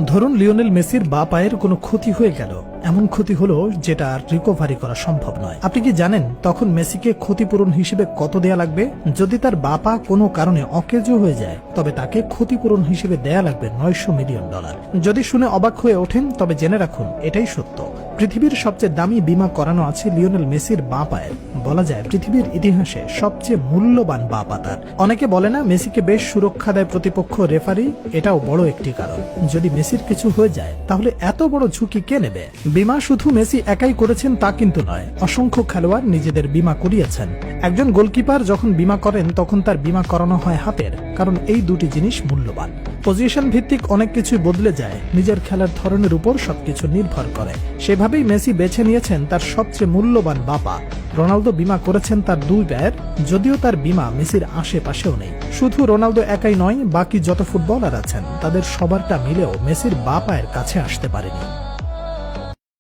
ধরুন লিওনেল মেসির বা পায়ের কোনো ক্ষতি হয়ে গেল, এমন ক্ষতি হলো যেটা আর রিকভারি করা সম্ভব নয়। আপনি কি জানেন তখন মেসিকে ক্ষতিপূরণ হিসেবে কত দেয়া লাগবে? যদি তার বা পা কোনো কারণে অকেজো হয়ে যায় তবে তাকে ক্ষতিপূরণ হিসেবে দেয়া লাগবে $900 মিলিয়ন। যদি শুনে অবাক হয়ে ওঠেন তবে জেনে রাখুন এটাই সত্য। পৃথিবীর সবচেয়ে দামি বীমা করানো আছে লিওনেল মেসির বা পায়ের। বলা যায় পৃথিবীর ইতিহাসে সবচেয়ে মূল্যবান বা পা তার। অনেকে বলে না মেসিকে বেশ সুরক্ষা দেয় প্রতিপক্ষ রেফারি, এটাও বড় একটি কারণ। যদি মেসির কিছু হয়ে যায় তাহলে এত বড় ঝুঁকি কে নেবে? বীমা শুধু মেসি একাই করেছেন তা কিন্তু নয়, অসংখ্য খেলোয়াড় নিজেদের বীমা করিয়েছেন। একজন গোলকিপার যখন বীমা করেন তখন তার বীমা করানো হয় হাতের, কারণ এই দুটি জিনিস মূল্যবান। পজিশন ভিত্তিক অনেক কিছু বদলে যায়, নিজের খেলার ধরনের উপর সবকিছু নির্ভর করে। সেভাবেই মেসি বেছে নিয়েছেন তার সবচেয়ে মূল্যবান বা পা। রোনালদো বীমা করেছেন তার দুই পায়ের, যদিও তার বীমা মেসির আশেপাশেও নেই। শুধু রোনালদো একাই নয়, বাকি যত ফুটবলার আছেন তাদের সবারটা মিলেও মেসির বা পায়ের কাছে আসতে পারেনি।